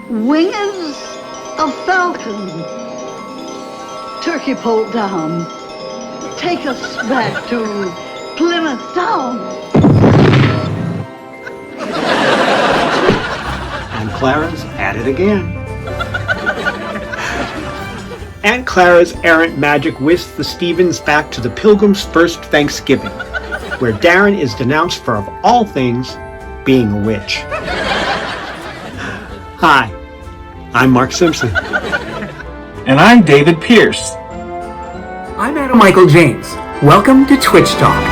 Winged a falcon, turkey pulled down, take us back to Plymouth Town. And Clara's at it again. Aunt Clara's errant magic whisks the Stevens back to the Pilgrim's first Thanksgiving, where Darren is denounced for, of all things, being a witch. Hi, I'm Mark Simpson. And I'm David Pierce. I'm Adam Michael James. Welcome to Twitch Talk.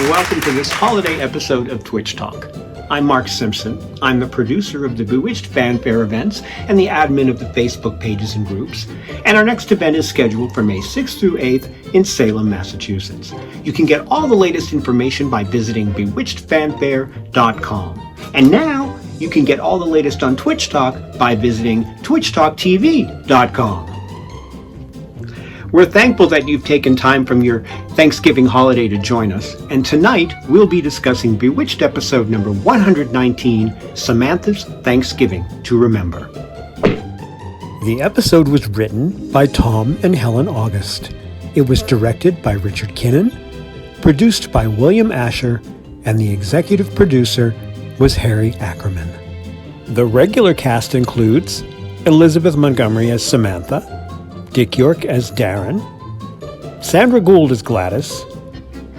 Welcome to this holiday episode of Twitch Talk. I'm Mark Simpson. I'm the producer of the Bewitched fanfare events and the admin of the Facebook pages and groups. And our next event is scheduled for May 6th through 8th in Salem, Massachusetts. You can get all the latest information by visiting bewitchedfanfare.com. And now you can get all the latest on Twitch Talk by visiting twitchtalktv.com. We're thankful that you've taken time from your Thanksgiving holiday to join us, and tonight we'll be discussing Bewitched episode number 119, Samantha's Thanksgiving to Remember. The episode was written by Tom and Helen August. It was directed by Richard Kinnan, produced by William Asher, and the executive producer was Harry Ackerman. The regular cast includes Elizabeth Montgomery as Samantha, Dick York as Darren, Sandra Gould as Gladys,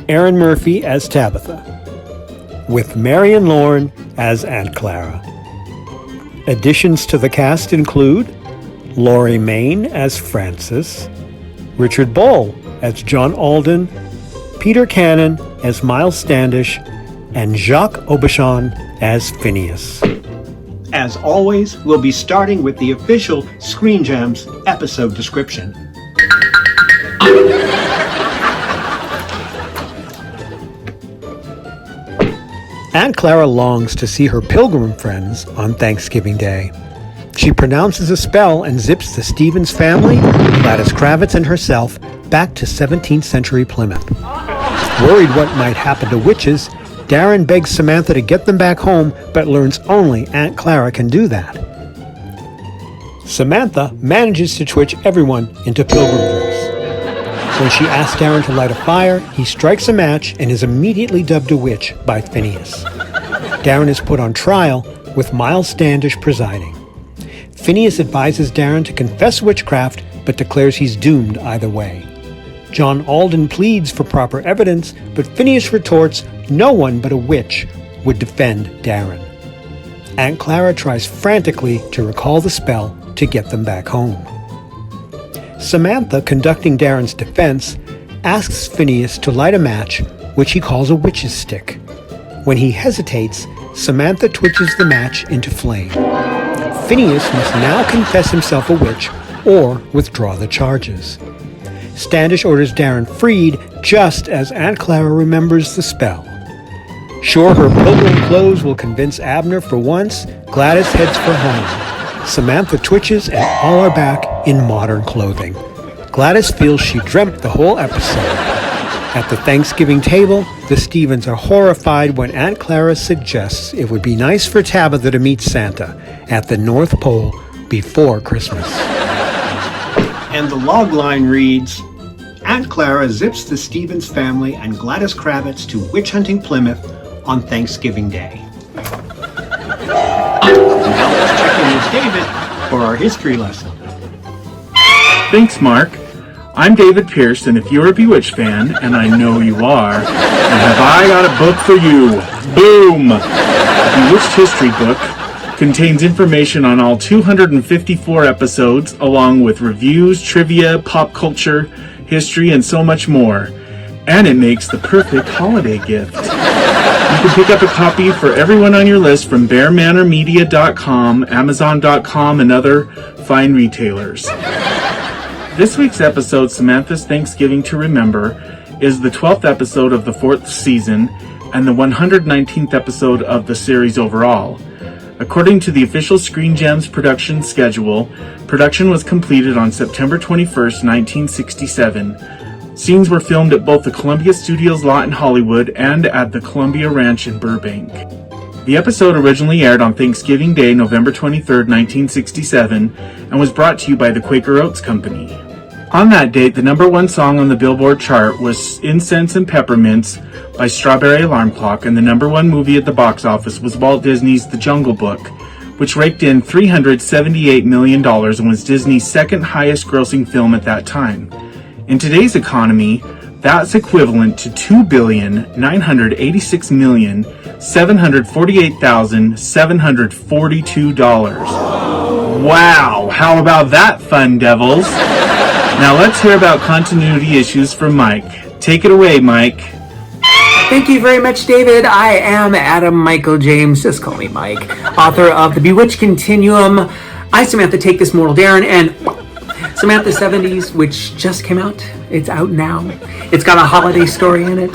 Aaron Murphy as Tabitha, with Marion Lorne as Aunt Clara. Additions to the cast include Laurie Main as Frances, Richard Bull as John Alden, Peter Cannon as Miles Standish, and Jacques Aubuchon as Phineas. As always, we'll be starting with the official Screen Gems episode description. Aunt Clara longs to see her pilgrim friends on Thanksgiving Day. She pronounces a spell and zips the Stevens family, Gladys Kravitz and herself, back to 17th century Plymouth. Worried what might happen to witches, Darren begs Samantha to get them back home, but learns only Aunt Clara can do that. Samantha manages to twitch everyone into pilgrim dress. When she asks Darren to light a fire, he strikes a match and is immediately dubbed a witch by Phineas. Darren is put on trial, with Miles Standish presiding. Phineas advises Darren to confess witchcraft, but declares he's doomed either way. John Alden pleads for proper evidence, but Phineas retorts no one but a witch would defend Darren. Aunt Clara tries frantically to recall the spell to get them back home. Samantha, conducting Darren's defense, asks Phineas to light a match, which he calls a witch's stick. When he hesitates, Samantha twitches the match into flame. Phineas must now confess himself a witch or withdraw the charges. Standish orders Darren freed just as Aunt Clara remembers the spell. Sure her pilgrim clothes will convince Abner for once, Gladys heads for home. Samantha twitches and all are back in modern clothing. Gladys feels she dreamt the whole episode. At the Thanksgiving table, the Stevens are horrified when Aunt Clara suggests it would be nice for Tabitha to meet Santa at the North Pole before Christmas. And the log line reads, Aunt Clara zips the Stevens family and Gladys Kravitz to witch hunting Plymouth on Thanksgiving Day. Now let's check in with David for our history lesson. Thanks, Mark. I'm David Pierce, and if you're a Bewitched fan, and I know you are, then have I got a book for you. Boom! The Bewitched history book contains information on all 254 episodes, along with reviews, trivia, pop culture, history, and so much more. And it makes the perfect holiday gift. You can pick up a copy for everyone on your list from bearmanormedia.com, amazon.com, and other fine retailers. This week's episode, Samantha's Thanksgiving to Remember, is the 12th episode of the 4th season and the 119th episode of the series overall. According to the official Screen Gems production schedule, production was completed on September 21st, 1967. Scenes were filmed at both the Columbia Studios lot in Hollywood and at the Columbia Ranch in Burbank. The episode originally aired on Thanksgiving Day, November 23, 1967, and was brought to you by the Quaker Oats Company. On that date, the number one song on the Billboard chart was Incense and Peppermints by Strawberry Alarm Clock, and the number one movie at the box office was Walt Disney's The Jungle Book, which raked in $378 million and was Disney's second highest grossing film at that time. In today's economy, that's equivalent to $2,986,748,742. Wow, how about that, fun devils? Now let's hear about continuity issues from Mike. Take it away, Mike. Thank you very much, David. I am Adam Michael James, just call me Mike, author of the Bewitched Continuum, I, Samantha, Take This Mortal Darren, and Samantha'S 70s, which just came out. It's out now. It's got a holiday story in it.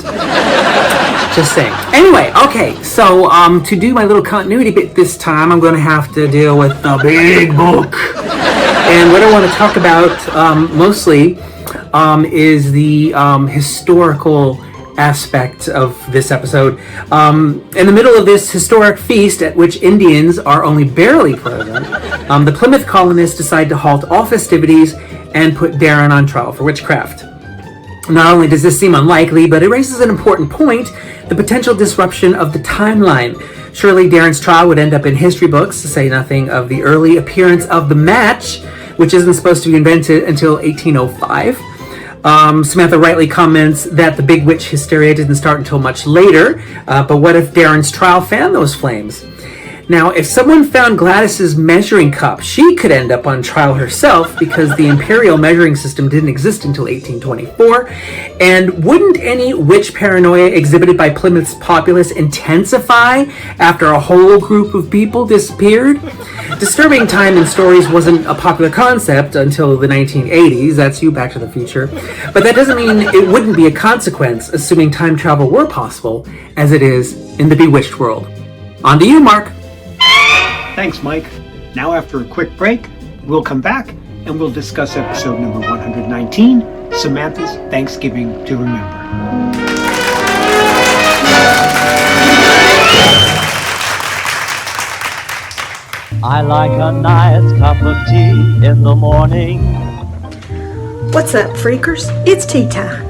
Just saying. Anyway, okay, so to do my little continuity bit this time, I'm going to have to deal with the big book. And what I want to talk about mostly is the historical aspect of this episode. In the middle of this historic feast at which Indians are only barely present, the Plymouth colonists decide to halt all festivities and put Darren on trial for witchcraft. Not only does this seem unlikely, but it raises an important point, the potential disruption of the timeline. Surely Darren's trial would end up in history books, to say nothing of the early appearance of the match, which isn't supposed to be invented until 1805. Samantha rightly comments that the big witch hysteria didn't start until much later, but what if Darren's trial fanned those flames? Now, if someone found Gladys's measuring cup, she could end up on trial herself because the imperial measuring system didn't exist until 1824. And wouldn't any witch paranoia exhibited by Plymouth's populace intensify after a whole group of people disappeared? Disturbing time in stories wasn't a popular concept until the 1980s. That's you, Back to the Future. But that doesn't mean it wouldn't be a consequence, assuming time travel were possible, as it is in the Bewitched world. On to you, Mark. Thanks, Mike. Now, after a quick break, we'll come back and we'll discuss episode number 119, Samantha's Thanksgiving to Remember. I like a nice cup of tea in the morning. What's up, freakers? It's tea time.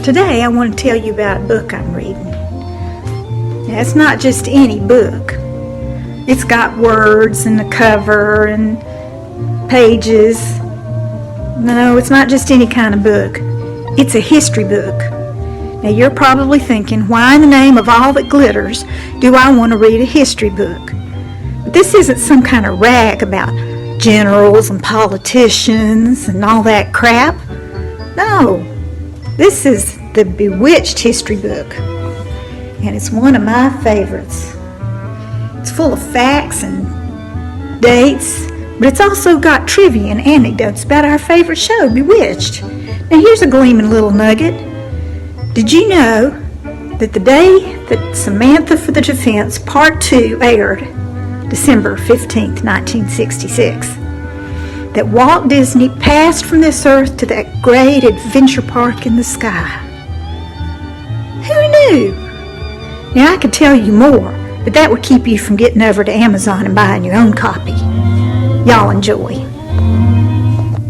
Today I want to tell you about a book I'm reading. Now, it's not just any book. It's got words and a cover and pages. No, it's not just any kind of book. It's a history book. Now, you're probably thinking, why in the name of all that glitters do I want to read a history book? But this isn't some kind of rag about generals and politicians and all that crap. No, this is the Bewitched history book, and it's one of my favorites. It's full of facts and dates, but it's also got trivia and anecdotes about our favorite show, Bewitched. Now, here's a gleaming little nugget. Did you know that the day that Samantha for the Defense Part 2 aired, December 15th, 1966, that Walt Disney passed from this earth to that great adventure park in the sky? Who knew? Now, I could tell you more, but that would keep you from getting over to Amazon and buying your own copy. Y'all enjoy.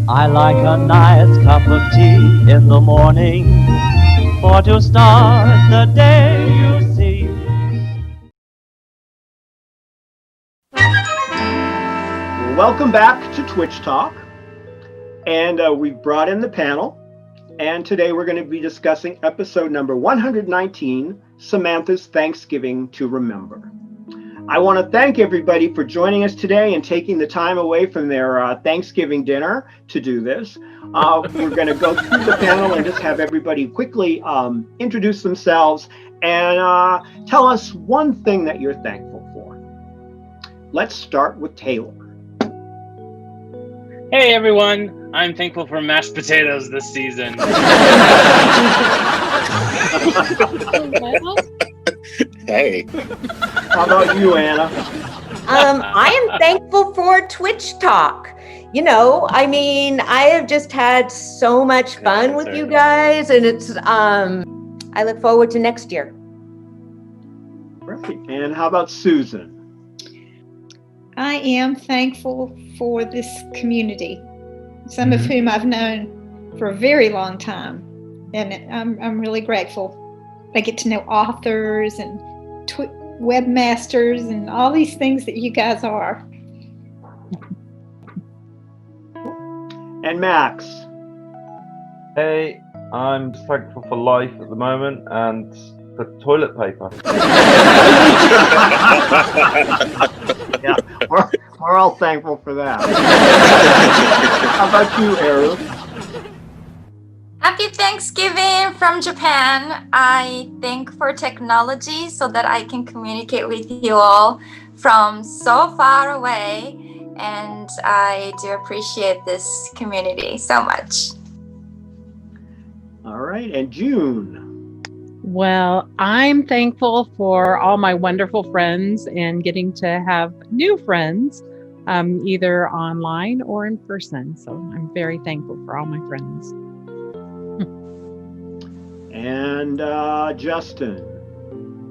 I like a nice cup of tea in the morning, for to start the day, you see. Welcome back to Twitch Talk, and we've brought in the panel, and today we're going to be discussing episode number 119, Samantha's Thanksgiving to Remember. I want to thank everybody for joining us today and taking the time away from their Thanksgiving dinner to do this. We're going to go through the panel and just have everybody quickly introduce themselves and tell us one thing that you're thankful for. Let's start with Taylor. Hey everyone, I'm thankful for mashed potatoes this season. Hey. How about you, Anna? I am thankful for Twitch Talk. You know, I mean, I have just had so much fun with you guys, and it's I look forward to next year. Right. And how about Susan? I am thankful for this community, some of whom I've known for a very long time, and I'm really grateful. I get to know authors and webmasters and all these things that you guys are. And Max? Hey, I'm thankful for life at the moment and for toilet paper. Yeah, we're all thankful for that. How about you, Eru? Happy Thanksgiving from Japan. I thank for technology so that I can communicate with you all from so far away. And I do appreciate this community so much. All right, and June? Well, I'm thankful for all my wonderful friends and getting to have new friends, either online or in person. So I'm very thankful for all my friends. And Justin?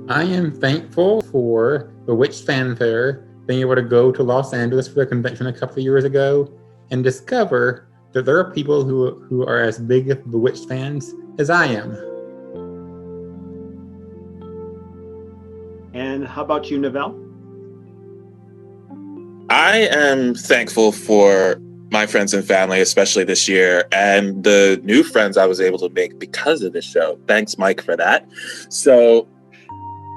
I am thankful for Bewitched Fanfare, being able to go to Los Angeles for the convention a couple of years ago and discover that there are people who are as big of Bewitched fans as I am. And how about you, Novelle? I am thankful for my friends and family, especially this year, and the new friends I was able to make because of this show. Thanks, Mike, for that. So,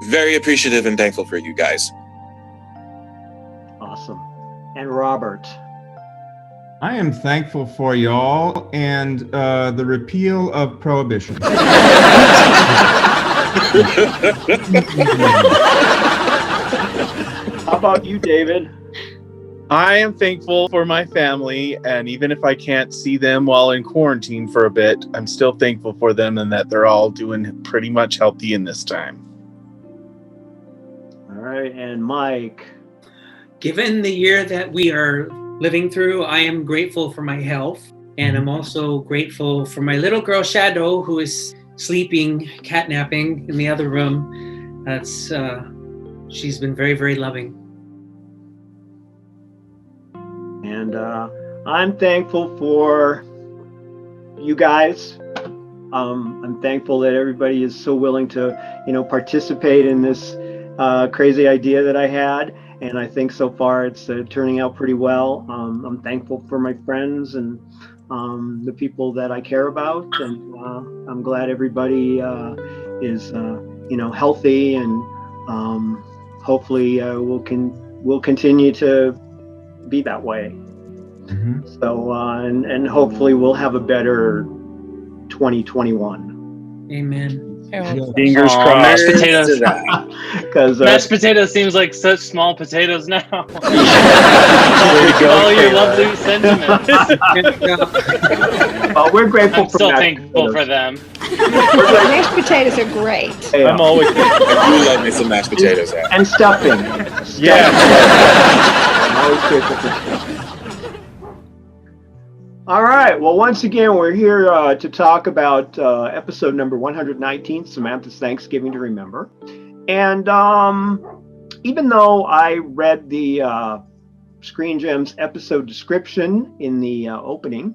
very appreciative and thankful for you guys. Awesome. And Robert? I am thankful for y'all and the repeal of prohibition. How about you, David? I am thankful for my family, and even if I can't see them while in quarantine for a bit, I'm still thankful for them and that they're all doing pretty much healthy in this time. All right, and Mike? Given the year that we are living through, I am grateful for my health, and I'm also grateful for my little girl Shadow, who is sleeping, catnapping in the other room. She's been very, very loving. And I'm thankful for you guys. I'm thankful that everybody is so willing to, participate in this crazy idea that I had. And I think so far it's turning out pretty well. I'm thankful for my friends and the people that I care about. And I'm glad everybody is, healthy, and hopefully we'll continue to be that way. Mm-hmm. So and hopefully we'll have a better 2021. Amen. Fingers crossed. Mashed potatoes. Because mashed potatoes seems like such small potatoes now. All your lovely sentiments. We're grateful. I'm still thankful for them. Mashed potatoes are great. Yeah. I'm always. I do love me some mashed potatoes. And stuffing. Yeah. I'm always grateful for stuffing. All right. Well, once again, we're here to talk about episode number 119, Samantha's Thanksgiving to Remember. And even though I read the Screen Gems episode description in the opening,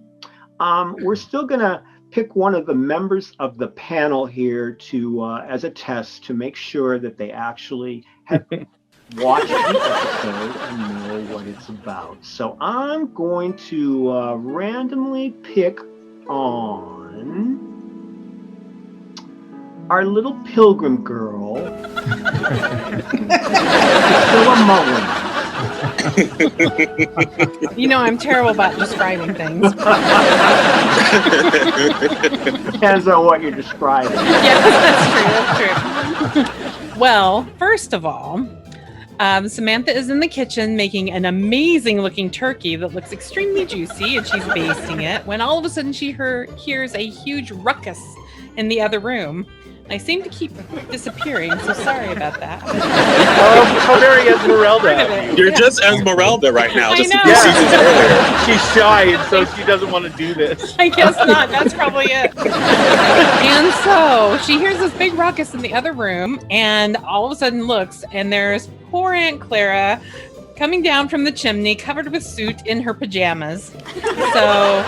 we're still going to pick one of the members of the panel here to as a test to make sure that they actually have watch the episode and know what it's about. So I'm going to randomly pick on our little pilgrim girl, Priscilla Mullins. You know, I'm terrible about describing things. Depends on what you're describing. Yes, that's true. Well, first of all, Samantha is in the kitchen making an amazing looking turkey that looks extremely juicy, and she's basting it when all of a sudden she hears a huge ruckus in the other room. I seem to keep disappearing, so sorry about that. How very Esmeralda. You're just Esmeralda right now, I just a know. few seasons earlier. She's shy, and so she doesn't want to do this. I guess not. That's probably it. And so she hears this big ruckus in the other room and all of a sudden looks, and there's poor Aunt Clara coming down from the chimney covered with soot in her pajamas. So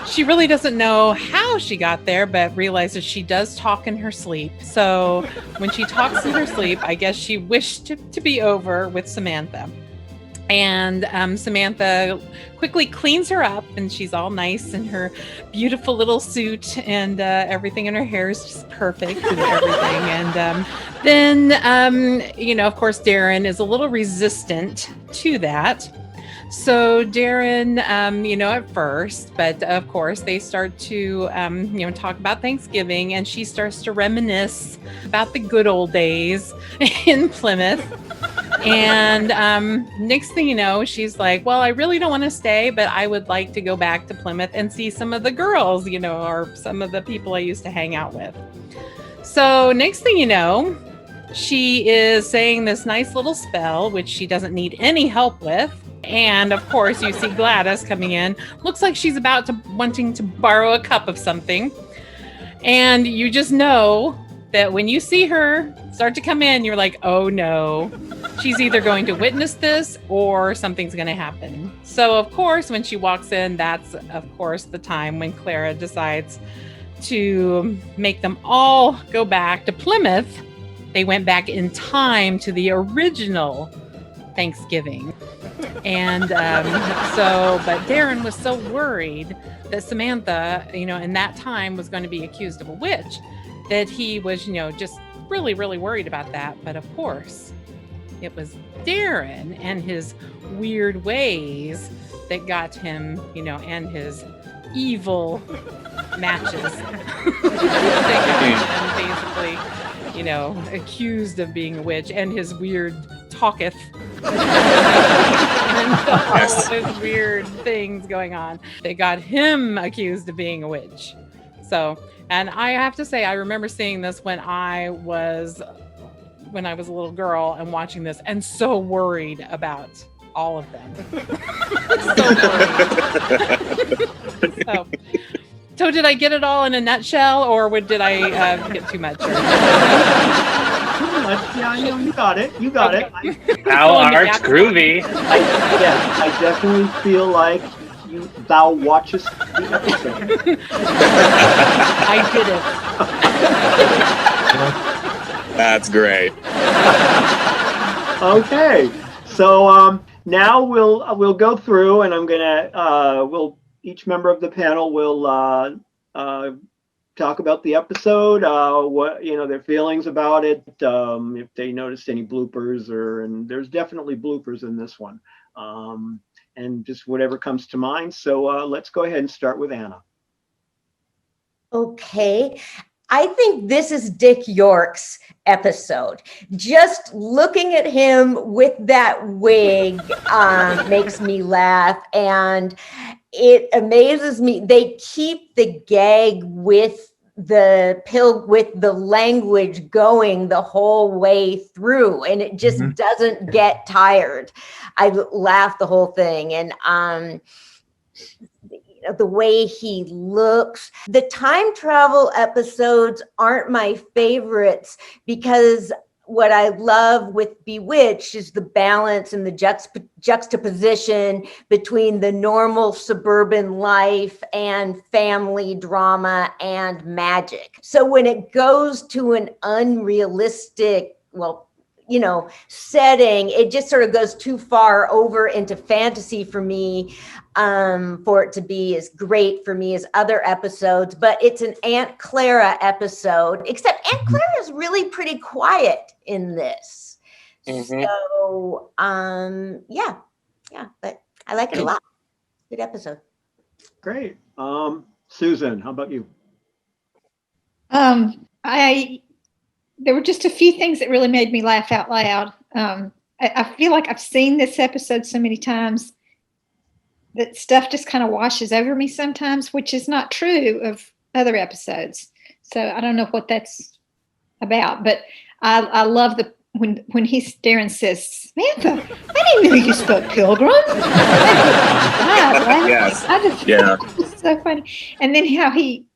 she really doesn't know how she got there, but realizes she does talk in her sleep. So when she talks in her sleep, I guess she wished to be over with Samantha. And Samantha quickly cleans her up, and she's all nice in her beautiful little suit, and everything in her hair is just perfect and everything. And then, you know, of course, Darren is a little resistant to that. So Darren, you know, at first, but of course they start to, you know, talk about Thanksgiving, and she starts to reminisce about the good old days in Plymouth. And next thing you know, she's like, well, I really don't want to stay, but I would like to go back to Plymouth and see some of the girls, you know, or some of the people I used to hang out with. So next thing you know, she is saying this nice little spell, which she doesn't need any help with. And of course, you see Gladys coming in. Looks like she's wanting to borrow a cup of something. And you just know that when you see her start to come in, you're like, oh no, she's either going to witness this or something's going to happen. So of course, when she walks in, that's of course the time when Clara decides to make them all go back to Plymouth. They went back in time to the original Thanksgiving. And but Darren was so worried that Samantha, you know, in that time was going to be accused of a witch, that he was, you know, just really, really worried about that. But of course, it was Darren and his weird ways that got him, you know, and his evil matches that got him basically, you know, accused of being a witch, and his weird talketh and all those weird things going on. They got him accused of being a witch. So, and I have to say, I remember seeing this when I was a little girl and watching this, and so worried about all of them. So worried. So did I get it all in a nutshell, or did I get too much? Yeah, you got it. You got it. How art's groovy. I definitely feel like thou watchest the episode. I did it. That's great. Okay, so now we'll go through, and I'm gonna each member of the panel will talk about the episode, what, you know, their feelings about it, if they noticed any bloopers, and there's definitely bloopers in this one, and just whatever comes to mind. So let's go ahead and start with Anna. Okay, I think this is Dick York's episode. Just looking at him with that wig makes me laugh, and it amazes me. They keep the gag with the language going the whole way through, and it just doesn't get tired. I laugh the whole thing, and the way he looks. The time travel episodes aren't my favorites, because what I love with Bewitched is the balance and the juxtaposition between the normal suburban life and family drama and magic. So when it goes to an unrealistic, well, setting, it just sort of goes too far over into fantasy for me, for it to be as great for me as other episodes. But it's an Aunt Clara episode, except Aunt Clara is really pretty quiet in this. So, yeah, but I like it a lot. Good episode. Great. Susan, how about you? There were just a few things that really made me laugh out loud. I feel like I've seen this episode so many times that stuff just kind of washes over me sometimes, which is not true of other episodes. So I don't know what that's about, but I love when Darren says, "Samantha, I didn't know you spoke Pilgrim." Yes. It's so funny. And then how he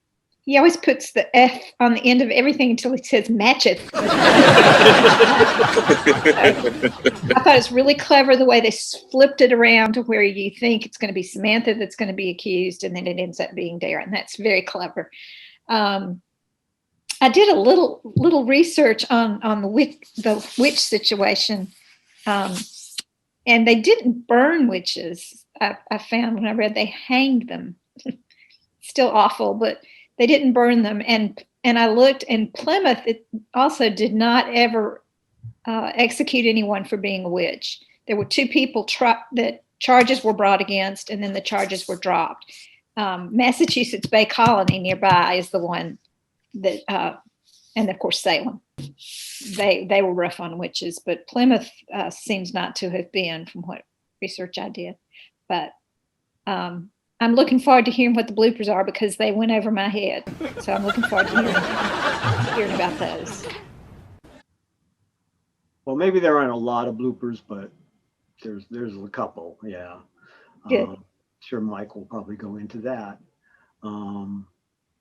always puts the F on the end of everything until he says matcheth. I thought it's really clever the way they flipped it around to where you think it's going to be Samantha that's going to be accused, and then it ends up being Darren. That's very clever. I did a little research on the witch situation, and they didn't burn witches. I found when I read they hanged them. Still awful, but they didn't burn them. And I looked, and Plymouth it also did not ever execute anyone for being a witch. There were 2 people that charges were brought against, and then the charges were dropped. Massachusetts Bay Colony nearby is the one that, and of course Salem. They were rough on witches, but Plymouth seems not to have been, from what research I did. But I'm looking forward to hearing what the bloopers are, because they went over my head. So I'm looking forward to hearing about those. Well, maybe there aren't a lot of bloopers, but there's a couple. Yeah. Good. Sure, Mike will probably go into that.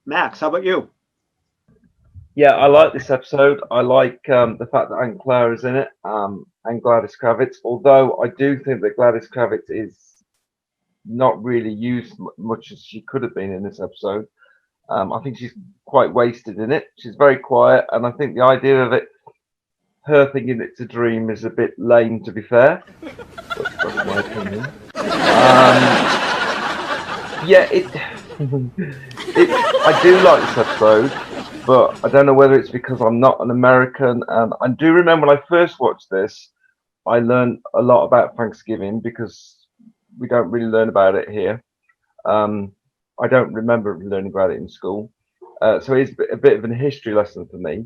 Max, how about you? Yeah, I like this episode. I like the fact that Aunt Claire is in it, and Gladys Kravitz. Although I do think that Gladys Kravitz is not really used much as she could have been in this episode. I think she's quite wasted in it. She's very quiet, and I think the idea of it, her thinking it's a dream, is a bit lame, to be fair. That's my opinion. I do like this episode, but I don't know whether it's because I'm not an American. And I do remember when I first watched this, I learned a lot about Thanksgiving, because we don't really learn about it here. I don't remember learning about it in school. So it's a bit of a history lesson for me.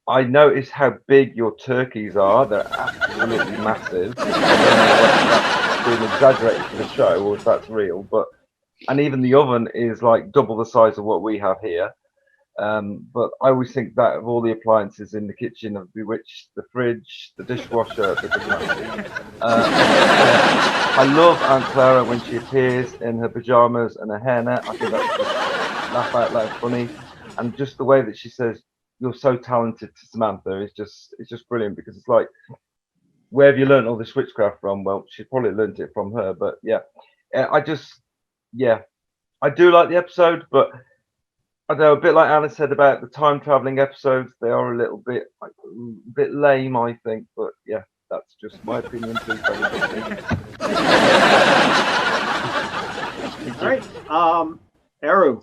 I noticed how big your turkeys are. They're absolutely massive. I don't know whether that's being exaggerated for the show or if that's real, and even the oven is like double the size of what we have here. But I always think that of all the appliances in the kitchen of Bewitched, the fridge, the dishwasher, they're just massive. I love Aunt Clara when she appears in her pajamas and her hairnet. I think that's just laugh out loud funny, and just the way that she says, "You're so talented" to Samantha is just brilliant, because it's like, where have you learned all this witchcraft from? Well, she probably learned it from her, but yeah, I do like the episode, but I don't know, a bit like Anna said about the time traveling episodes, they are a little bit lame, I think. But yeah, that's just my opinion too. All right, Eru.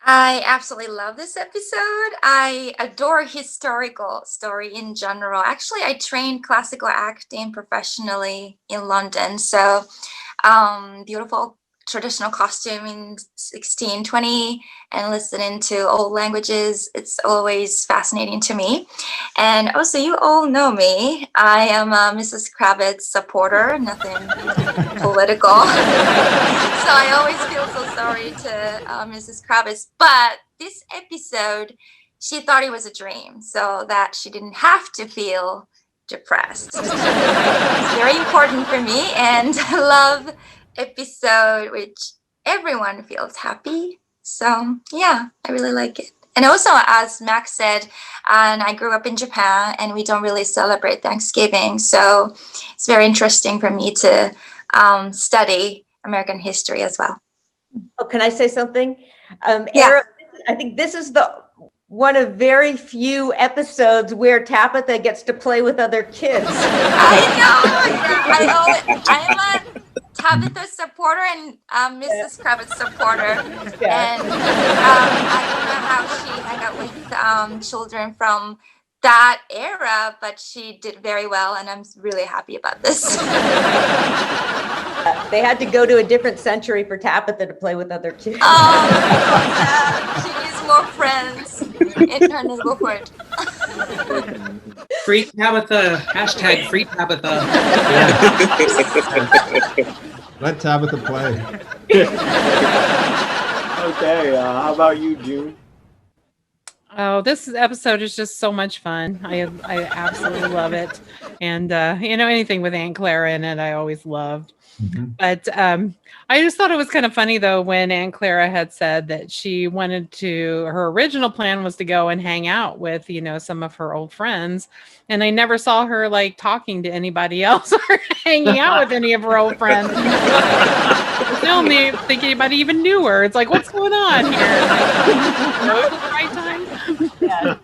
I absolutely love this episode. I adore historical story in general. Actually, I trained classical acting professionally in London. So beautiful traditional costume in 1620 and listening to old languages, it's always fascinating to me. And also, you all know me. I am a Mrs. Kravitz supporter, nothing political. So I always feel so sorry to Mrs. Kravitz. But this episode, she thought it was a dream, so that she didn't have to feel depressed. It's very important for me, and I love episode which everyone feels happy. So yeah, I really like it. And also, as Max said, and I grew up in Japan, and we don't really celebrate Thanksgiving, so it's very interesting for me to study American history as well. Oh, can I say something? Yeah. I think this is one of very few episodes where Tabitha gets to play with other kids. I know. Yeah, I'm a Tabitha supporter and Mrs. Kravitz supporter. Yeah. And I don't know how she hung out with children from that era, but she did very well, and I'm really happy about this. They had to go to a different century for Tabitha to play with other kids. She needs more friends in her neighborhood. Free Tabitha. Hashtag free Tabitha. Let Tabitha play. Okay, how about you, June? Oh, this episode is just so much fun. I absolutely love it. And anything with Aunt Clara in it, I always loved. But I just thought it was kind of funny though when Aunt Clara had said that she wanted to, her original plan was to go and hang out with, some of her old friends. And I never saw her like talking to anybody else or hanging out with any of her old friends. I don't think anybody even knew her. It's like, what's going on here? At the right time. Yeah,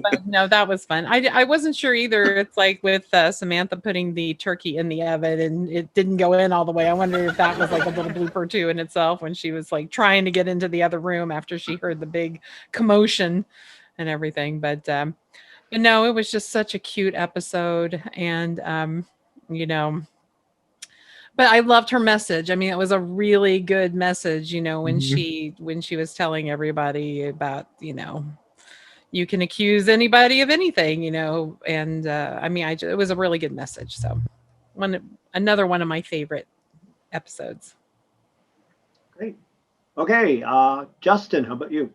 but no, that was fun. I wasn't sure either. It's like with Samantha putting the turkey in the oven and it didn't go in all the way. I wonder if that was like a little blooper too in itself when she was like trying to get into the other room after she heard the big commotion and everything. But no, it was just such a cute episode, and but I loved her message. I mean, it was a really good message, when she was telling everybody about, you can accuse anybody of anything, and it was a really good message. So another one of my favorite episodes. Great. Okay, Justin, how about you?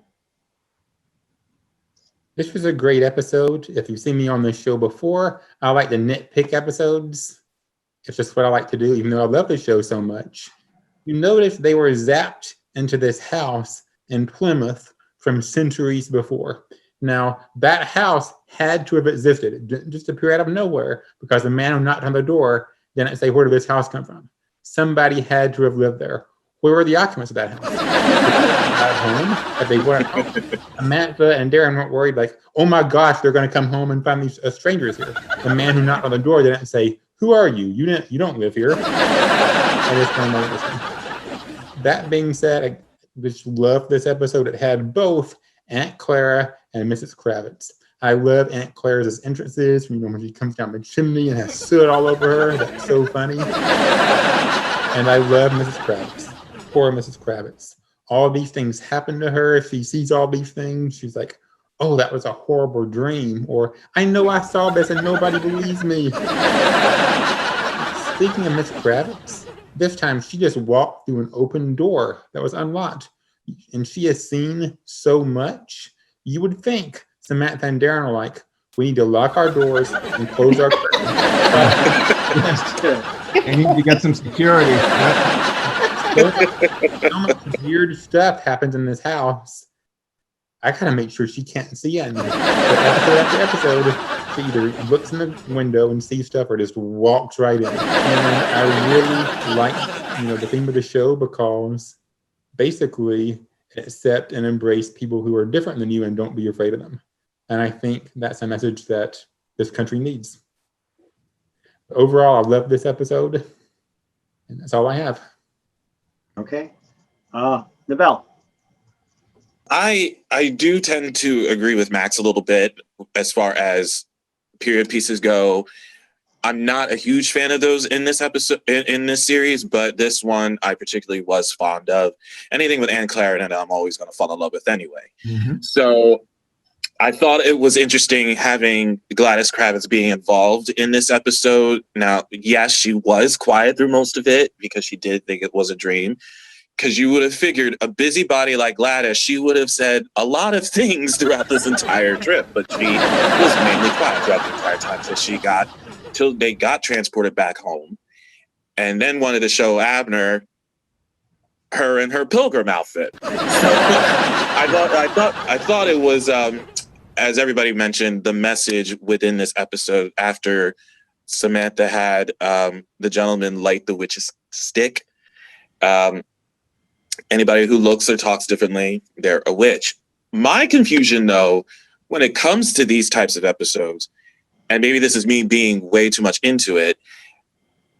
This was a great episode. If you've seen me on this show before, I like to nitpick episodes. It's just what I like to do, even though I love the show so much. You notice they were zapped into this house in Plymouth from centuries before. Now, that house had to have existed. It didn't just appear out of nowhere because the man who knocked on the door didn't say, where did this house come from? Somebody had to have lived there. Where were the occupants of that house? At home? If they weren't home. Samantha and Darren weren't worried like, oh my gosh, they're going to come home and find these strangers here. The man who knocked on the door didn't say, who are you? You don't live here. I just found that interesting. That being said, I just loved this episode. It had both Aunt Clara and Mrs. Kravitz. I love Aunt Clara's entrances, when she comes down the chimney and has soot all over her. That's so funny. And I love Mrs. Kravitz. Poor Mrs. Kravitz. All these things happen to her. She sees all these things. She's like, oh, that was a horrible dream. Or, I know I saw this and nobody believes me. Speaking of Miss Kravitz, this time she just walked through an open door that was unlocked. And she has seen so much. You would think Samantha and Darren are like, we need to lock our doors and close our curtains. I need to get some security. So much weird stuff happens in this house. I kind of make sure she can't see it. But episode after episode, she either looks in the window and sees stuff or just walks right in. And I really like, the theme of the show because basically accept and embrace people who are different than you and don't be afraid of them. And I think that's a message that this country needs. Overall, I love this episode. And that's all I have. Okay. Nabel. I do tend to agree with Max a little bit as far as period pieces go. I'm not a huge fan of those in this episode, in this series, but this one I particularly was fond of. Anything with Anne Claire in it, I'm always going to fall in love with anyway. Mm-hmm. So I thought it was interesting having Gladys Kravitz being involved in this episode. Now, yes, she was quiet through most of it because she did think it was a dream. Because you would have figured a busybody like Gladys, she would have said a lot of things throughout this entire trip, but she was mainly quiet throughout the entire time till they got transported back home, and then wanted to show Abner her in her pilgrim outfit. So I thought it was, as everybody mentioned, the message within this episode after Samantha had the gentleman light the witch's stick. Anybody who looks or talks differently, they're a witch. My confusion, though, when it comes to these types of episodes, and maybe this is me being way too much into it,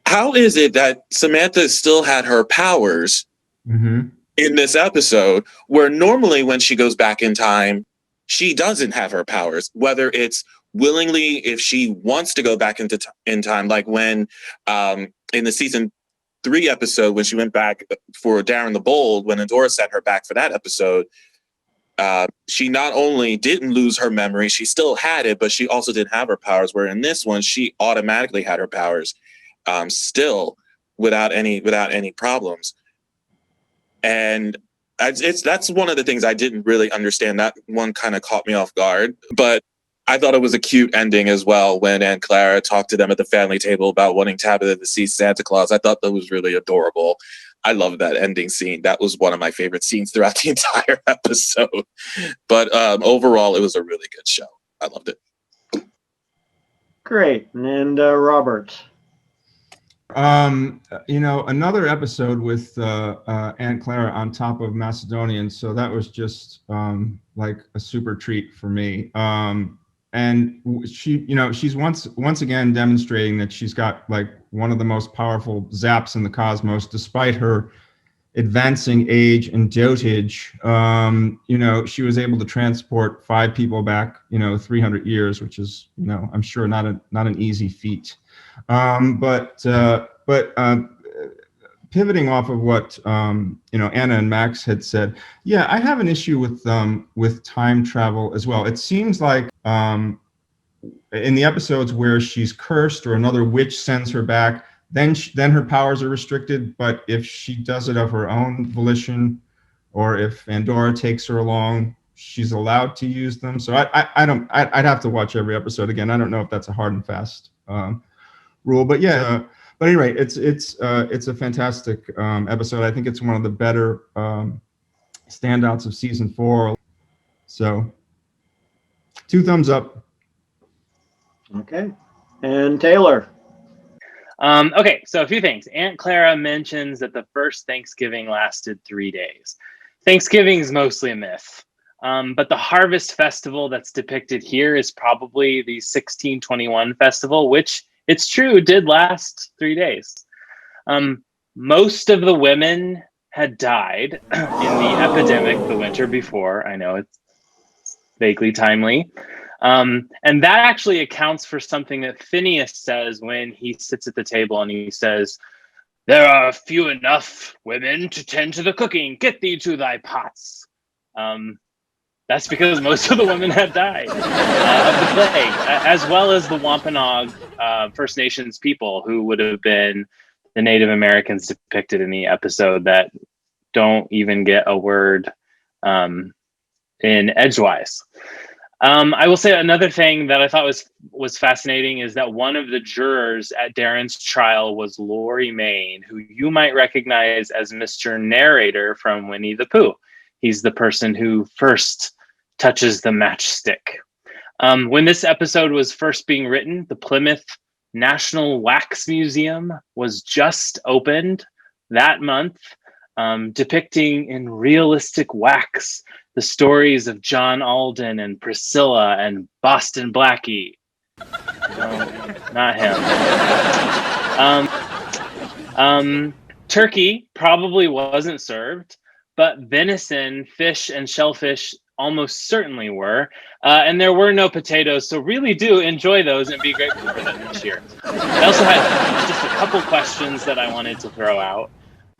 how is it that Samantha still had her powers in this episode, where normally when she goes back in time, she doesn't have her powers, whether it's willingly, if she wants to go back in time, like when in the season 3 episode, when she went back for Darren the Bold, when Endora sent her back for that episode, she not only didn't lose her memory, she still had it, but she also didn't have her powers, where in this one, she automatically had her powers still without any problems. And that's one of the things I didn't really understand. That one kind of caught me off guard, but I thought it was a cute ending as well when Aunt Clara talked to them at the family table about wanting Tabitha to see Santa Claus. I thought that was really adorable. I love that ending scene. That was one of my favorite scenes throughout the entire episode. But overall, it was a really good show. I loved it. Great. And Robert. Another episode with Aunt Clara on top of Macedonian. So that was just like a super treat for me. And she's once again demonstrating that she's got like one of the most powerful zaps in the cosmos, despite her advancing age and dotage. She was able to transport 5 people back, 300 years, which is, I'm sure not an easy feat. But pivoting off of what Anna and Max had said, yeah, I have an issue with time travel as well. It seems like in the episodes where she's cursed or another witch sends her back, then her powers are restricted. But if she does it of her own volition, or if Andorra takes her along, she's allowed to use them. So I'd have to watch every episode again. I don't know if that's a hard and fast rule, but yeah. But anyway, it's a fantastic episode. I think it's one of the better standouts of season 4. So 2 thumbs up. Okay. And Taylor. Okay, so a few things. Aunt Clara mentions that the first Thanksgiving lasted 3 days. Thanksgiving is mostly a myth, but the harvest festival that's depicted here is probably the 1621 festival, which, it's true, did last 3 days. Most of the women had died in the epidemic the winter before. I know it's vaguely timely. And that actually accounts for something that Phineas says when he sits at the table and he says, "There are few enough women to tend to the cooking. Get thee to thy pots." That's because most of the women had died of the plague, as well as the Wampanoag First Nations people, who would have been the Native Americans depicted in the episode that don't even get a word in edgewise. I will say another thing that I thought was fascinating is that one of the jurors at Darren's trial was Laurie Main, who you might recognize as Mr. Narrator from Winnie the Pooh. He's the person who first touches the matchstick. When this episode was first being written, the Plymouth National Wax Museum was just opened that month, depicting in realistic wax the stories of John Alden and Priscilla and Boston Blackie. No, not him. Turkey probably wasn't served, but venison, fish, and shellfish almost certainly were. And there were no potatoes, so really do enjoy those and be grateful for them this year. I also had just a couple questions that I wanted to throw out.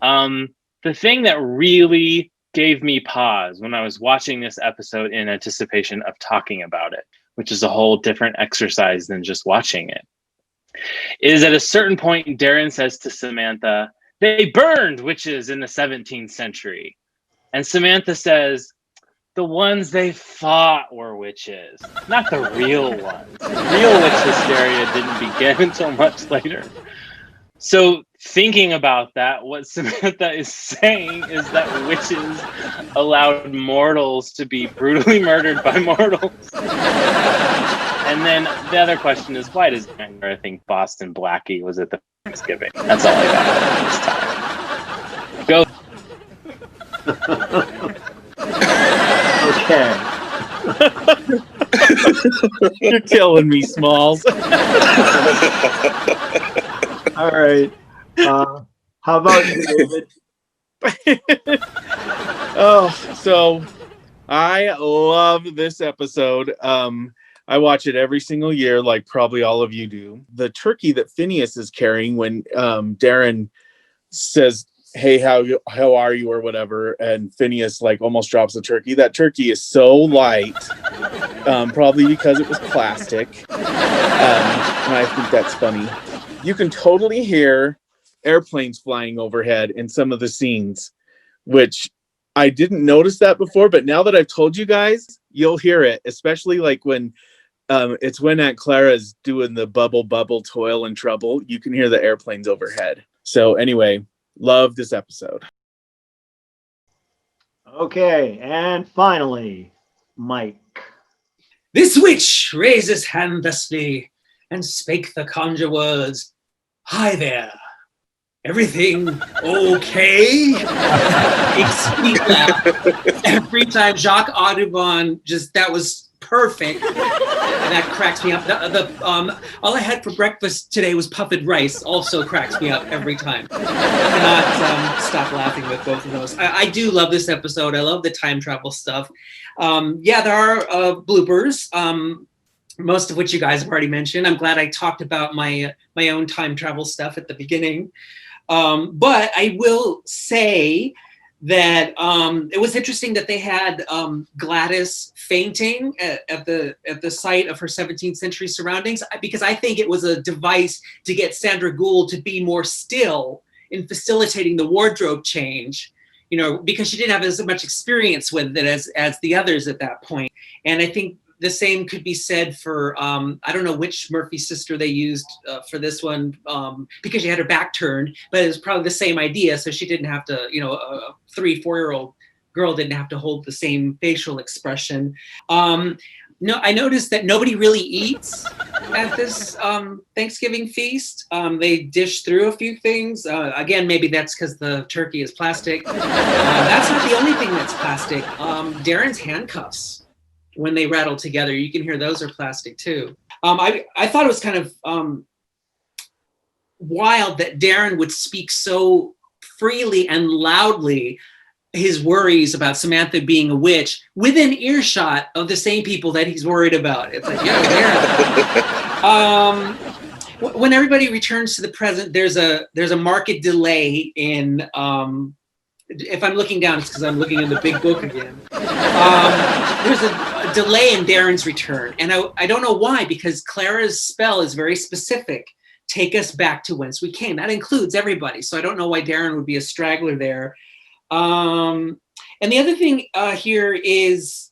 The thing that really gave me pause when I was watching this episode in anticipation of talking about it, which is a whole different exercise than just watching it, is at a certain point, Darren says to Samantha, "They burned witches in the 17th century." And Samantha says, "The ones they thought were witches, not the real ones. Real witch hysteria didn't begin until much later." So thinking about that, what Samantha is saying is that witches allowed mortals to be brutally murdered by mortals. And then the other question is, why does Dyer think Boston Blackie was at the Thanksgiving? That's all I got for this time. Go. Okay. You're killing me, Smalls. All right. How about you, David? Oh, so I love this episode. I watch it every single year, like probably all of you do. The turkey that Phineas is carrying when Darren says, "Hey, how are you?" or whatever, and Phineas like almost drops the turkey. That turkey is so light, probably because it was plastic, and I think that's funny. You can totally hear airplanes flying overhead in some of the scenes, which I didn't notice that before, but now that I've told you guys, you'll hear it, especially like when it's when Aunt Clara's doing the bubble, toil and trouble. You can hear the airplanes overhead. So anyway, love this episode. Okay, and finally, Mike. This witch raised his hand thusly and spake the conjure words, "Hi there. Everything okay?" Makes me laugh. Every time Jacques Audubon, that was perfect. And that cracks me up. All I had for breakfast today was puffed rice. Also cracks me up every time. I cannot stop laughing with both of those. I do love this episode. I love the time travel stuff. Yeah, there are bloopers. Most of which you guys have already mentioned. I'm glad I talked about my own time travel stuff at the beginning. But I will say that it was interesting that they had Gladys fainting at the site of her 17th century surroundings, because I think it was a device to get Sandra Gould to be more still in facilitating the wardrobe change, because she didn't have as much experience with it as the others at that point. And I think the same could be said for, I don't know which Murphy sister they used for this one, because she had her back turned, but it was probably the same idea. So she didn't have to, a 3-4-year-old girl didn't have to hold the same facial expression. No, I noticed that nobody really eats at this Thanksgiving feast. They dish through a few things. Again, maybe that's because the turkey is plastic. That's not the only thing that's plastic. Darren's handcuffs, when they rattle together, you can hear those are plastic too. I thought it was kind of wild that Darren would speak so freely and loudly his worries about Samantha being a witch within earshot of the same people that he's worried about. It's like, yo, Darren. When everybody returns to the present, there's a marked delay in. If I'm looking down, it's because I'm looking in the big book again. There's a delay in Darren's return. And I don't know why, because Clara's spell is very specific. Take us back to whence we came. That includes everybody. So I don't know why Darren would be a straggler there. And the other thing here is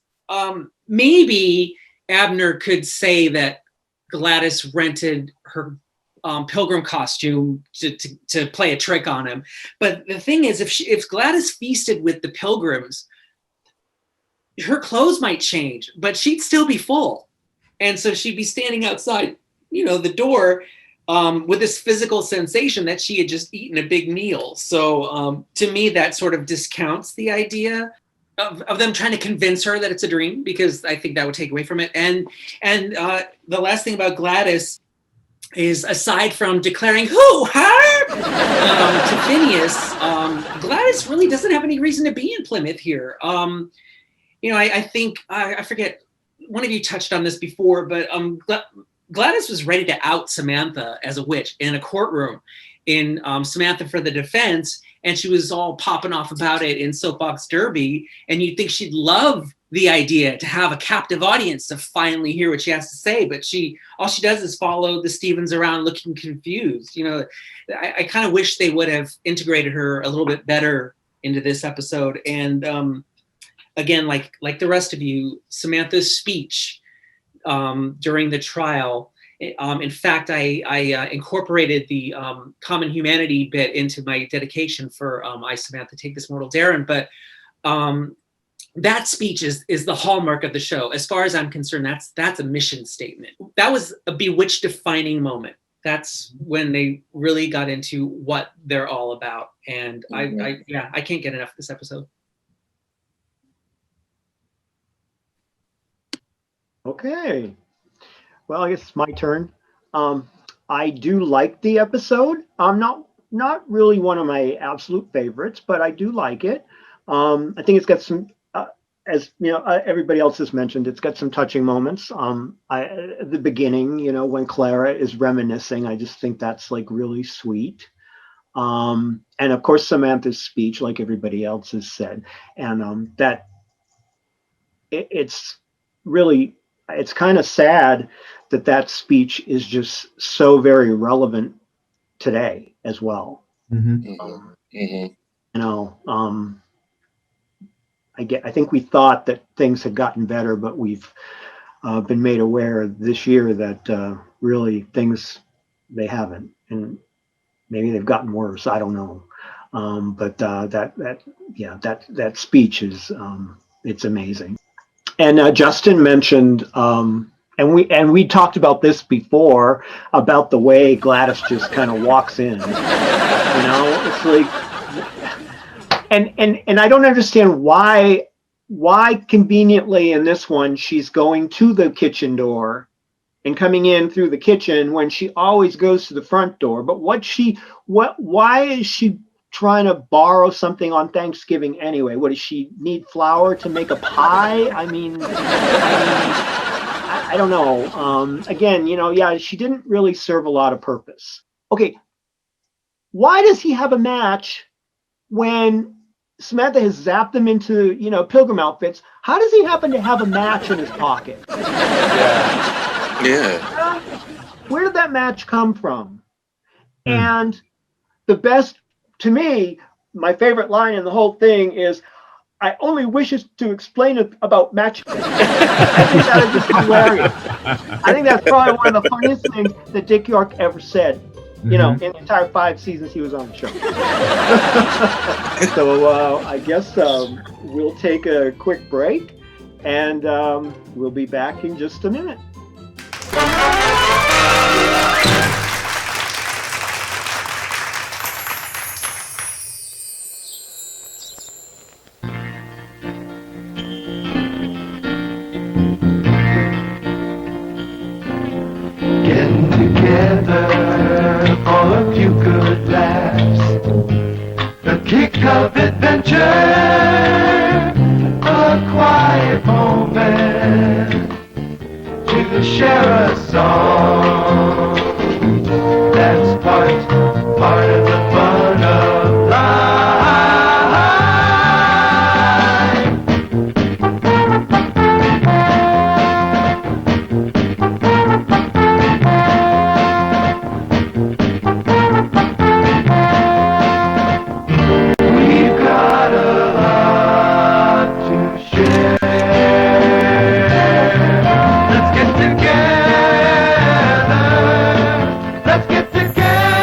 maybe Abner could say that Gladys rented her pilgrim costume to play a trick on him. But the thing is, if Gladys feasted with the pilgrims, her clothes might change, but she'd still be full. And so she'd be standing outside, the door with this physical sensation that she had just eaten a big meal. So to me, that sort of discounts the idea of them trying to convince her that it's a dream, because I think that would take away from it. And the last thing about Gladys is, aside from declaring her to Phineas, Gladys really doesn't have any reason to be in Plymouth here. I think, I forget, one of you touched on this before, but Gladys was ready to out Samantha as a witch in a courtroom in Samantha for the Defense, and she was all popping off about it in Soapbox Derby, and you'd think she'd love the idea to have a captive audience to finally hear what she has to say, but all she does is follow the Stevens around looking confused. I kind of wish they would have integrated her a little bit better into this episode. And again, like the rest of you, Samantha's speech during the trial. In fact, I incorporated the common humanity bit into my dedication for I, Samantha, Take This Mortal Darren. But that speech is the hallmark of the show. As far as I'm concerned, that's a mission statement. That was a Bewitched defining moment. That's when they really got into what they're all about. And I can't get enough of this episode. Okay. Well, I guess it's my turn. I do like the episode. Not really one of my absolute favorites, but I do like it. I think it's got some, as you know, everybody else has mentioned, it's got some touching moments. At the beginning, when Clara is reminiscing, I just think that's like really sweet. And of course, Samantha's speech, like everybody else has said, and it's really, it's kind of sad that speech is just so very relevant today as well. I think we thought that things had gotten better, but we've been made aware this year that really they haven't, and maybe they've gotten worse. I don't know. But that speech is it's amazing. And Justin mentioned, and we talked about this before, about the way Gladys just kind of walks in. It's like, and I don't understand why conveniently in this one she's going to the kitchen door and coming in through the kitchen when she always goes to the front door. But why is she trying to borrow something on Thanksgiving anyway? What does she need flour to make a pie? I don't know. Again, she didn't really serve a lot of purpose. Okay, why does he have a match when Samantha has zapped him into, pilgrim outfits? How does he happen to have a match in his pocket? Yeah. Where did that match come from? And the best, to me, my favorite line in the whole thing is, "I only wishes to explain it about match." I think that is just hilarious. I think that's probably one of the funniest things that Dick York ever said, in the entire 5 seasons he was on the show. So I guess we'll take a quick break, and we'll be back in just a minute. Getting together for a few good laughs, the kick of adventure, a quiet moment to share a song. That's part of the fun of life. We've got a lot to share. Let's get together. Let's get together.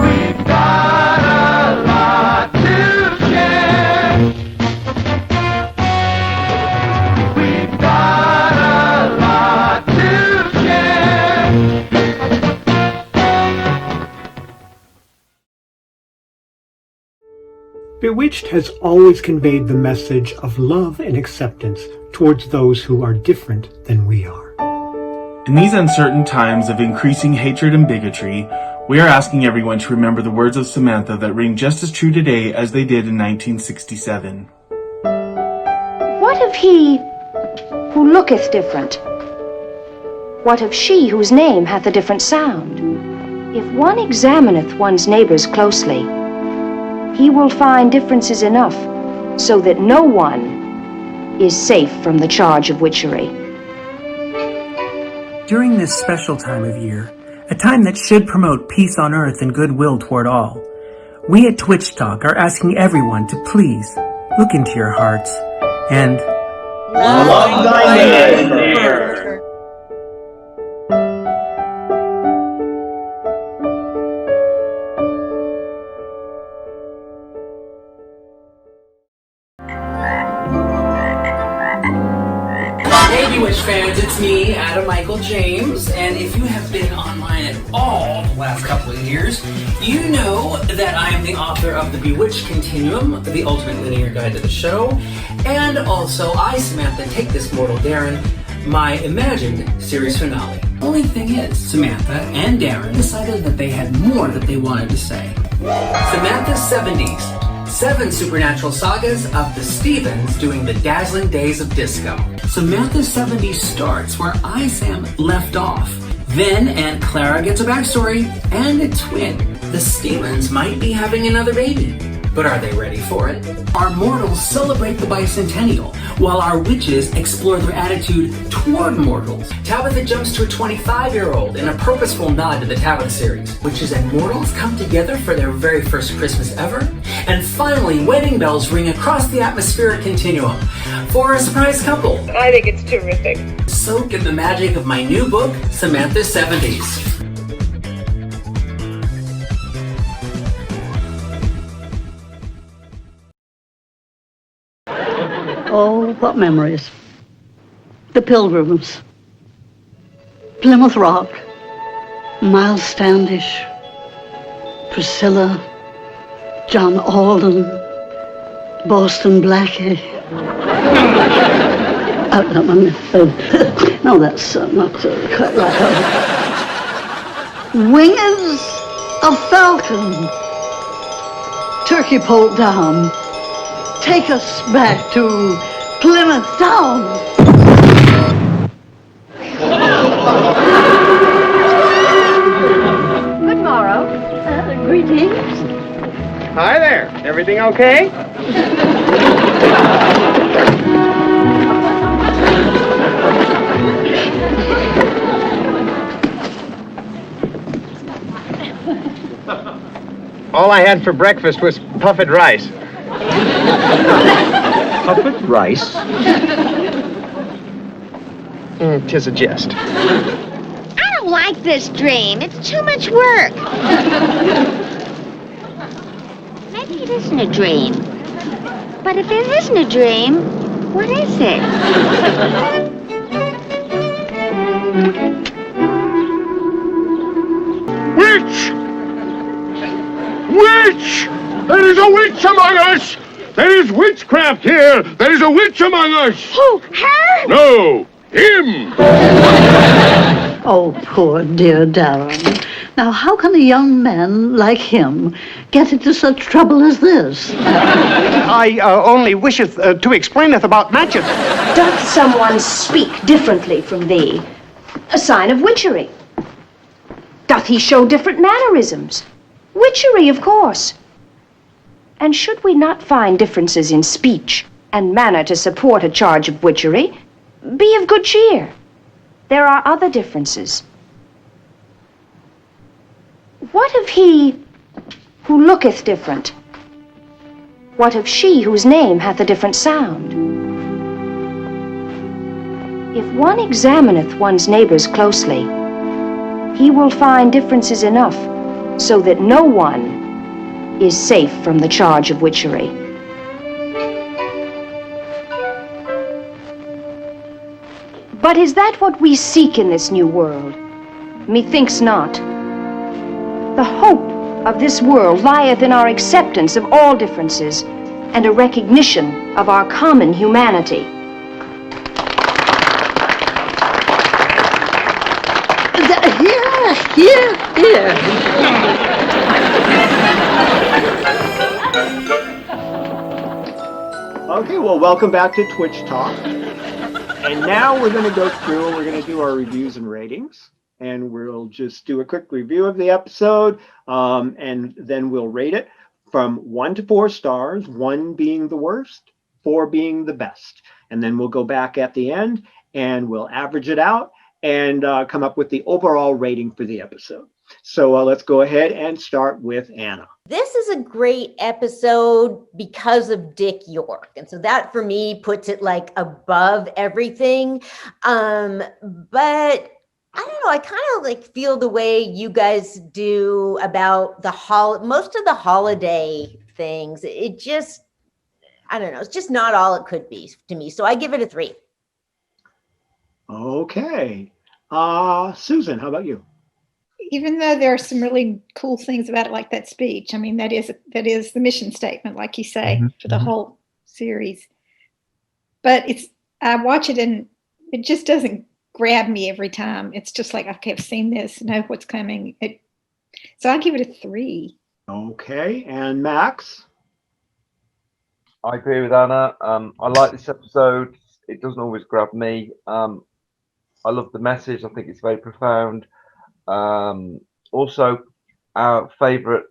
We've got a lot to share. We've got a lot to share. Bewitched has always conveyed the message of love and acceptance towards those who are different than we are. In these uncertain times of increasing hatred and bigotry, we are asking everyone to remember the words of Samantha that ring just as true today as they did in 1967. What of he who looketh different? What of she whose name hath a different sound? If one examineth one's neighbors closely, he will find differences enough so that no one is safe from the charge of witchery. During this special time of year, a time that should promote peace on earth and goodwill toward all, we at Twitch Talk are asking everyone to please look into your hearts and love thy neighbor. Hey Bewitched fans, it's me, Adam Adam Michael James, and if you have been online at all the last couple of years, you know that I am the author of the Bewitched Continuum, the ultimate linear guide to the show, and also I, Samantha, Take This Mortal Darren, my imagined series finale. Only thing is, Samantha and Darren decided that they had more that they wanted to say. Samantha's 70s. 7 supernatural sagas of the Stevens doing the dazzling days of disco. Samantha's 70s starts where I, Sam, left off. Then Aunt Clara gets a backstory and a twin. The Stevens might be having another baby. But are they ready for it? Our mortals celebrate the bicentennial, while our witches explore their attitude toward mortals. Tabitha jumps to a 25-year-old in a purposeful nod to the Tabitha series. Witches and mortals come together for their very first Christmas ever. And finally, wedding bells ring across the atmospheric continuum for a surprise couple. I think it's terrific. Soak in the magic of my new book, Samantha's 70s. Oh, what memories. The Pilgrims, Plymouth Rock, Miles Standish, Priscilla, John Alden, Boston Blackie. No, that's not quite right. Wings of Falcon, Turkey Poult Down. Take us back to Plymouth Town. Good morrow. Greetings. Hi there. Everything okay? All I had for breakfast was puffed rice. Puffed rice? 'Tis a jest. I don't like this dream. It's too much work. Maybe it isn't a dream. But if it isn't a dream, what is it? Witch! Witch! There is a witch among us! There is witchcraft here! There is a witch among us! Who? Her? No! Him! Oh, poor dear Darren. Now, how can a young man like him get into such trouble as this? I only wisheth to explaineth about magic. Doth someone speak differently from thee? A sign of witchery. Doth he show different mannerisms? Witchery, of course. And should we not find differences in speech and manner to support a charge of witchery, be of good cheer. There are other differences. What of he who looketh different? What of she whose name hath a different sound? If one examineth one's neighbors closely, he will find differences enough so that no one is safe from the charge of witchery. But is that what we seek in this new world? Methinks not. The hope of this world lieth in our acceptance of all differences and a recognition of our common humanity. Here. Okay, well, welcome back to Twitch Talk. And now we're going to go through and we're going to do our reviews and ratings. And we'll just do a quick review of the episode, and then we'll rate it from 1 to 4 stars, 1 being the worst, 4 being the best. And then we'll go back at the end and we'll average it out and come up with the overall rating for the episode. So let's go ahead and start with Anna. This is a great episode because of Dick York. And so that for me puts it like above everything. But I don't know, I kind of like feel the way you guys do about the most of the holiday things. It just, I don't know, it's just not all it could be to me. So I give it a 3. Okay. Susan, how about you? Even though there are some really cool things about it, like that speech, I mean, that is the mission statement, like you say, for the whole series. But I watch it and it just doesn't grab me every time. It's just like, okay, I've seen this, know what's coming. So I give it a 3. Okay, and Max? I agree with Anna. I like this episode. It doesn't always grab me. I love the message. I think it's very profound. Also, our favourite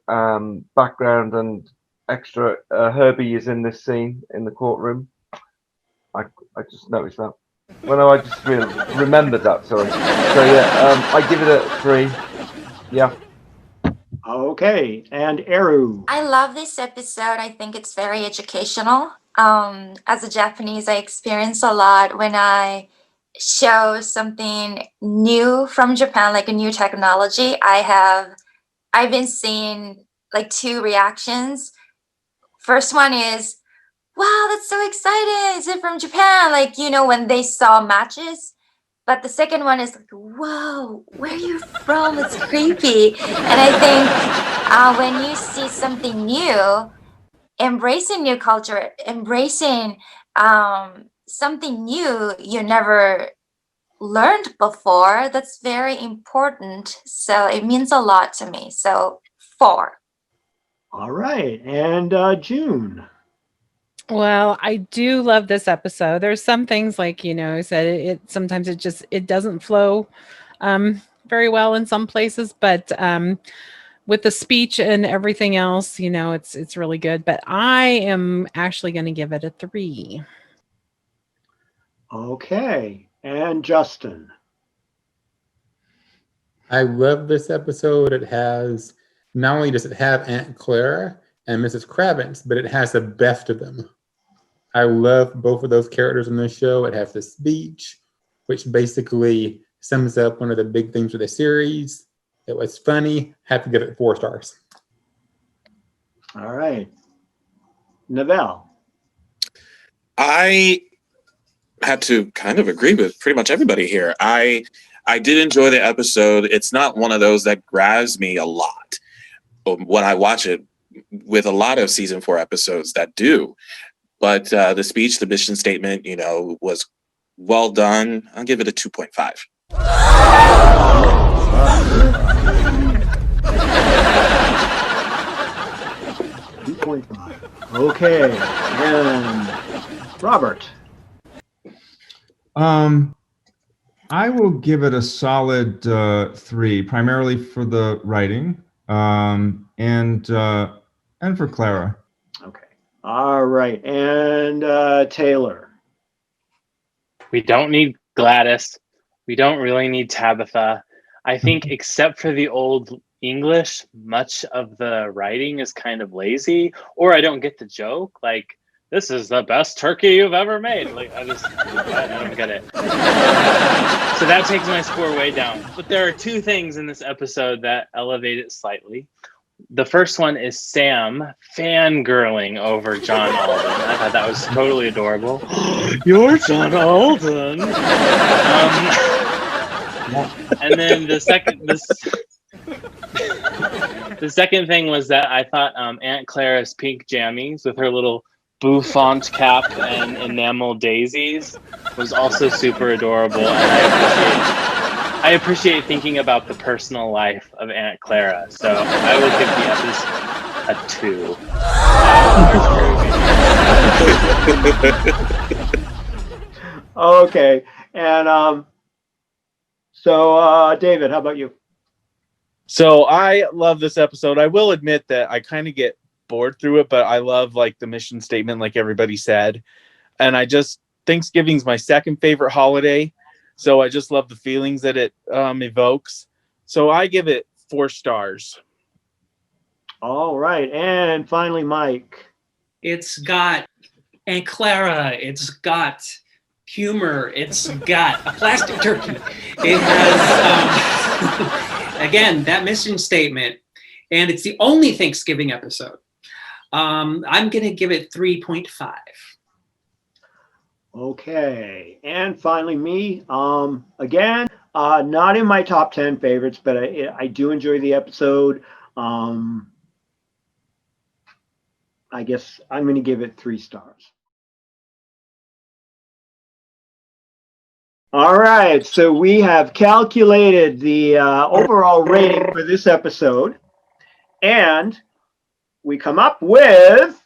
background and extra Herbie is in this scene in the courtroom. I just noticed that. Well, no, I just remembered that. Sorry. So yeah, I give it a 3. Yeah. Okay, and Eru. I love this episode. I think it's very educational. As a Japanese, I experience a lot when I show something new from Japan, like a new technology. I've been seeing like 2 reactions. First one is, wow, that's so exciting. Is it from Japan? Like, when they saw matches. But the second one is like, whoa, where are you from? It's creepy. And I think when you see something new, embracing new culture, embracing something new you never learned before, that's very important. So it means a lot to me. So 4. All right, and June. Well, I do love this episode. There's some things like, I said it sometimes it doesn't flow very well in some places, but with the speech and everything else, it's really good. But I am actually going to give it a 3. Okay, and Justin. I love this episode. It has, not only does it have Aunt Clara and Mrs. Kravitz, but it has the best of them. I love both of those characters in the show. It has the speech, which basically sums up one of the big things of the series. It was funny. Have to give it 4 stars. All right. Neville. I had to kind of agree with pretty much everybody here. I did enjoy the episode. It's not one of those that grabs me a lot when I watch it, with a lot of season 4 episodes that do. But the speech, the mission statement, was well done. I'll give it a 2.5. 2.5. Okay, and Robert. I will give it a solid 3, primarily for the writing and for Clara. Okay. All right, and Taylor. We don't need Gladys. We don't really need Tabitha. I think except for the old English, much of the writing is kind of lazy, or I don't get the joke. Like, this is the best turkey you've ever made. Like, I don't get it. So that takes my score way down. But there are 2 things in this episode that elevate it slightly. The first one is Sam fangirling over John Alden. I thought that was totally adorable. You're John Alden. And then the second thing was that I thought Aunt Clara's pink jammies with her little bouffant cap and enamel daisies was also super adorable, and I appreciate thinking about the personal life of Aunt Clara. So I will give the episode a 2. Okay, and so David, how about you? So I love this episode. I will admit that I kind of get bored through it, but I love like the mission statement, like everybody said. And Thanksgiving's my second favorite holiday. So I just love the feelings that it evokes. So I give it 4 stars. All right, and finally, Mike. It's got Aunt Clara. It's got humor. It's got a plastic turkey. It has, again, that mission statement. And it's the only Thanksgiving episode. I'm going to give it 3.5. Okay, and finally me. Again, Not in my top 10 favorites, but I do enjoy the episode. I guess I'm going to give it 3 stars. All right, so we have calculated the overall rating for this episode, and we come up with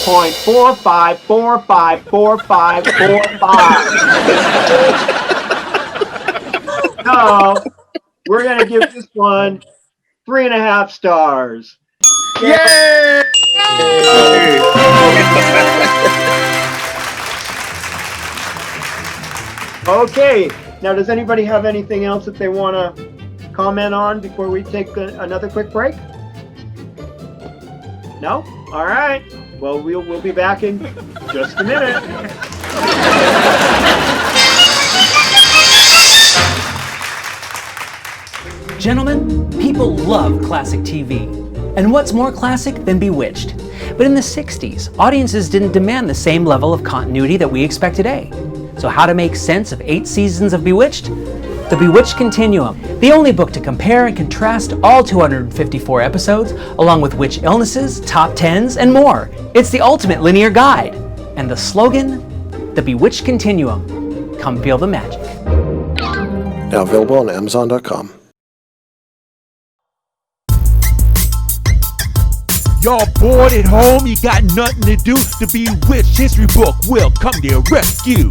3.4545454545. So we're going to give this one 3.5 stars. Yay! Okay, now does anybody have anything else that they want to comment on before we take another quick break? No? All right. Well, we'll be back in just a minute. Gentlemen, people love classic TV. And what's more classic than Bewitched? But in the 60s, audiences didn't demand the same level of continuity that we expect today. So how to make sense of 8 seasons of Bewitched? The Bewitched Continuum, the only book to compare and contrast all 254 episodes, along with witch illnesses, top 10s, and more. It's the ultimate linear guide. And the slogan? The Bewitched Continuum. Come feel the magic. Now available on Amazon.com. Y'all bored at home? You got nothing to do? The Bewitched history book will come to your rescue.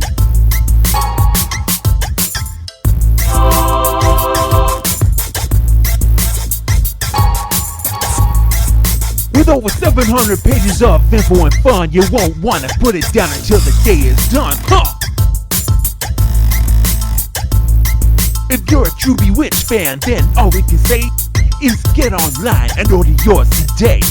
With over 700 pages of info and fun, you won't want to put it down until the day is done, huh? If you're a true Bewitched fan, then all we can say is get online and order yours today.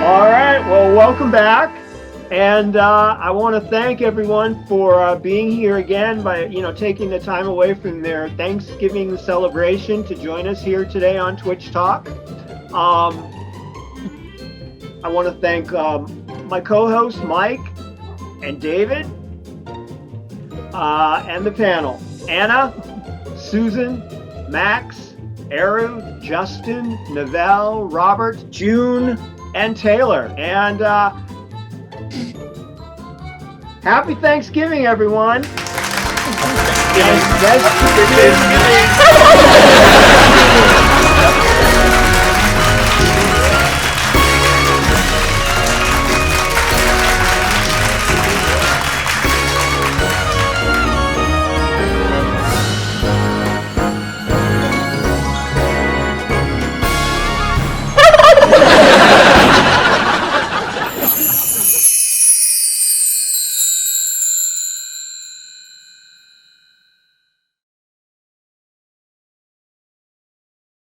All right, well, welcome back. And I want to thank everyone for being here again by, taking the time away from their Thanksgiving celebration to join us here today on Twitch Talk. I want to thank my co-hosts, Mike and David, and the panel. Anna, Susan, Max, Eru, Justin, Novell, Robert, June, and Taylor. And happy Thanksgiving, everyone. Happy Thanksgiving.